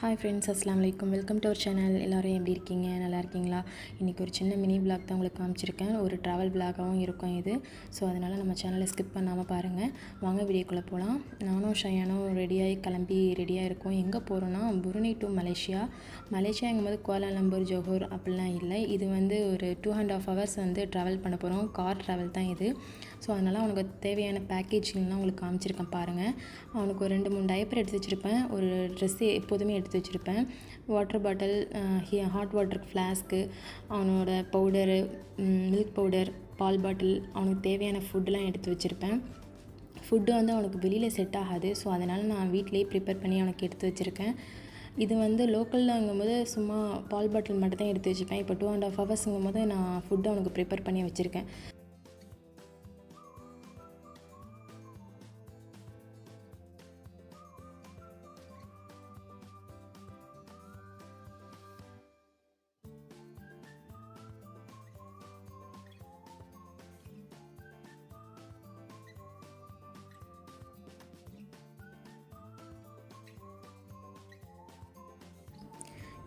Hi friends, அஸ்ஸலாமு அலைக்கும். Welcome to our channel. எல்லோரும் எப்படி இருக்கீங்க? நல்லா இருக்கீங்களா? இன்றைக்கி ஒரு சின்ன மினி விளாக் தான் உங்களுக்கு காமிச்சிருக்கேன். ஒரு ட்ராவல் விளாகாகவும் இருக்கும் இது. ஸோ அதனால் நம்ம சேனலை ஸ்கிப் பண்ணாமல் பாருங்கள். வாங்க வீடியோக்குள்ளே போகலாம். நானும் ஷயானும் ரெடியாக இருக்கோம். எங்கே போகிறோன்னா புருனே டு மலேசியா. மலேசியாங்கும்போது கோலாலம்பூர், ஜோஹர் அப்படிலாம் இல்லை. இது வந்து ஒரு 2.5 hours வந்து ட்ராவல் பண்ண போகிறோம். கார் ட்ராவல் தான் இது. ஸோ அதனால் அவனுக்கு தேவையான பேக்கேஜிங்லாம் உங்களுக்கு காமிச்சிருக்கேன் பாருங்கள். அவனுக்கு ஒரு 2-3 டைப்பர் எடுத்து வச்சுருப்பேன். ஒரு ட்ரெஸ்ஸு எப்போதுமே எடுத்து வச்சுருப்பேன். வாட்டர் பாட்டில், ஹாட் வாட்டருக்கு ஃப்ளாஸ்க்கு, அவனோட பவுடரு, மில்க் பவுடர், பால் பாட்டில், அவனுக்கு தேவையான ஃபுட்டெலாம் எடுத்து வச்சுருப்பேன். ஃபுட்டு வந்து அவனுக்கு வெளியில் செட் ஆகாது. ஸோ அதனால் நான் வீட்டிலேயே ப்ரிப்பேர் பண்ணி அவனுக்கு எடுத்து வச்சுருக்கேன். இது வந்து லோக்கல்லங்கும்போது சும்மா பால் பாட்டில் மட்டும் தான் எடுத்து வச்சுப்பேன். இப்போ 2.5 hours நான் ஃபுட்டு அவனுக்கு ப்ரிப்பேர் பண்ணி வச்சுருக்கேன்.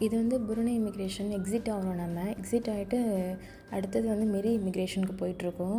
இது வந்து புருனே இமிக்ரேஷன் எக்ஸிட் ஆகிறோம். நம்ம எக்ஸிட் ஆகிட்டு அடுத்தது வந்து மெரி இமிக்ரேஷனுக்கு போயிட்டுருக்கோம்.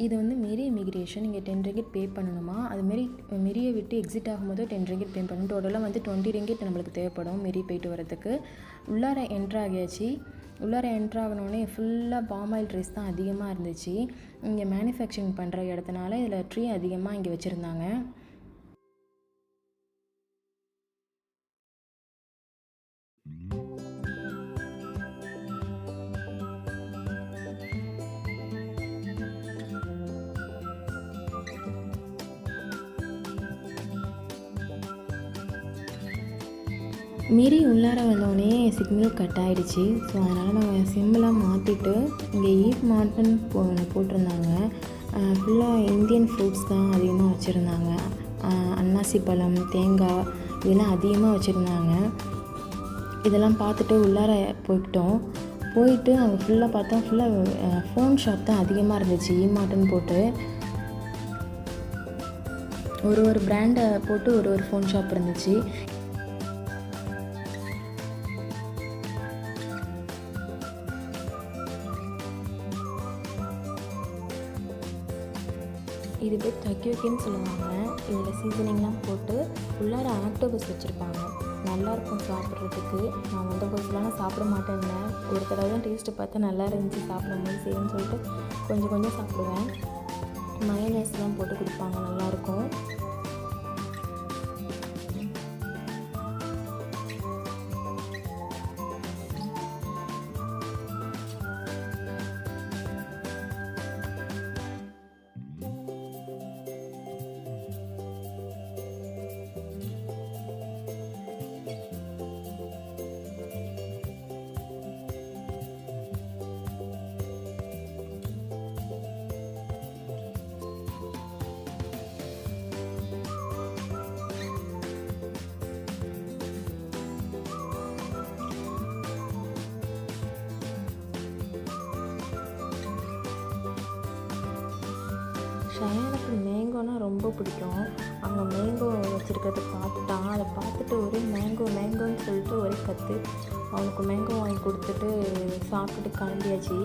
இது வந்து மெரி இமிக்ரேஷன். இங்கே 10 ringgit பே பண்ணணுமா. அதுமாரி மெரியை விட்டு எக்ஸிட் ஆகும்போது 10 ringgit பே பண்ணணும். டோட்டலாக வந்து 20 ringgit நம்மளுக்கு தேவைப்படும் மெரி போயிட்டு வரதுக்கு. உள்ளார என்ட்ரு ஆகியாச்சு. உள்ளார என்ட்ரு ஆகணுன்னே ஃபுல்லாக பாம் ஆயில் ட்ரீஸ் தான் அதிகமாக இருந்துச்சு. இங்கே மேனுஃபேக்சரிங் பண்ணுற இடத்துனால இதில் ட்ரீ அதிகமாக இங்கே வச்சுருந்தாங்க. மீறி உள்ளார வந்தோடனே சிக்னல் கட் ஆகிடுச்சு. ஸோ அதனால் நாங்கள் சிம்மெலாம் மாற்றிட்டு இங்கே ஈப் மார்ட்டன் போட்டிருந்தாங்க. ஃபுல்லாக இந்தியன் ஃப்ரூட்ஸ் தான் அதிகமாக வச்சுருந்தாங்க. அன்னாசி பழம், தேங்காய் இதெல்லாம் அதிகமாக வச்சுருந்தாங்க. இதெல்லாம் பார்த்துட்டு உள்ளார போயிட்டு அங்கே ஃபுல்லாக பார்த்தா ஃபுல்லாக ஃபோன் ஷாப் தான் அதிகமாக இருந்துச்சு. ஈ மார்ட்டன் போட்டு ஒரு பிராண்டை போட்டு ஒரு ஃபோன் ஷாப் இருந்துச்சு. இது பேர் டக்கியோக்கின்னு சொல்லுவாங்க. இதில் சீசனிங்லாம் போட்டு உள்ளார ஆக்டோபஸ் வச்சுருப்பாங்க. நல்லாயிருக்கும் சாப்பிட்றதுக்கு. நான் ஆக்டோபஸ்லாம் சாப்பிட மாட்டேன்னேன். ஒரு தடவை தான் டேஸ்ட்டு பார்த்து நல்லா இருந்துச்சு. சாப்பிடும்போது சரின்னு சொல்லிட்டு கொஞ்சம் சாப்பிடுவேன். மயோனைஸ்லாம் போட்டு கொடுப்பாங்க, நல்லாயிருக்கும். ஷயானுக்கு மேங்கோனா ரொம்ப பிடிக்கும். அங்கே மேங்கோ வச்சுருக்கிறத பார்த்துட்டான். அதை பார்த்துட்டு ஒரே மேங்கோன்னு சொல்லிட்டு ஒரே கற்று அவனுக்கு மேங்கோ வாங்கி கொடுத்துட்டு சாப்பிட்டுட்டு கிளம்பியாச்சு.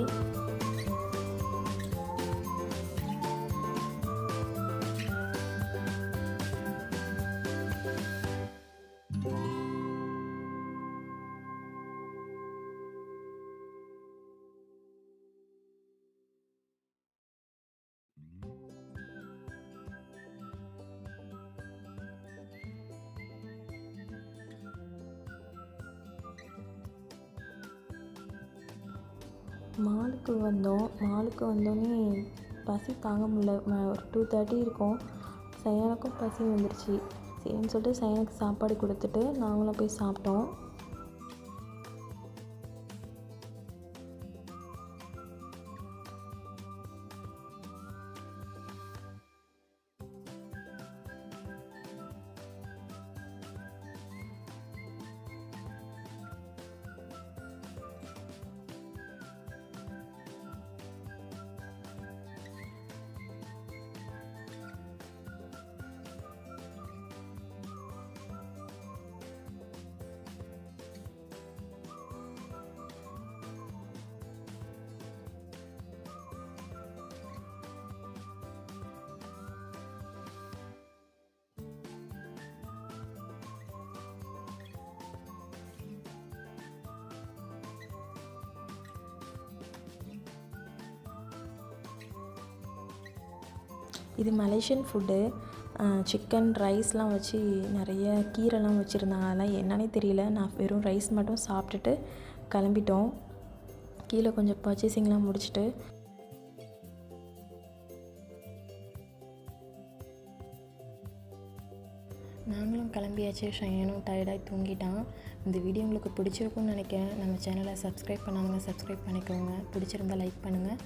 மாலுக்கு வந்தோடனே பசி தாங்க முடியல. ஒரு 2:30 இருக்கும். சையானுக்கும் பசி வந்துருச்சு. சரின்னு சொல்லிட்டு சையானுக்கு சாப்பாடு கொடுத்துட்டு நாங்களும் போய் சாப்பிட்டோம். இது மலேசியன் ஃபுட்டு. சிக்கன் ரைஸ்லாம் வச்சு நிறைய கீரைலாம் வச்சுருந்தாங்க. அதெல்லாம் என்னன்னே தெரியல. நான் வெறும் ரைஸ் மட்டும் சாப்பிட்டுட்டு கிளம்பிட்டோம். கீழே கொஞ்சம் பர்ச்சேசிங்லாம் முடிச்சுட்டு நாங்களும் கிளம்பியாச்சு. ஷைனும் டயர்டாகி தூங்கிட்டான். இந்த வீடியோ உங்களுக்கு பிடிச்சிருக்குன்னு நினைக்கிறேன். நம்ம சேனலை சப்ஸ்கிரைப் பண்ணாதவங்க சப்ஸ்கிரைப் பண்ணிக்கோங்க. பிடிச்சிருந்தால் லைக் பண்ணுங்கள்.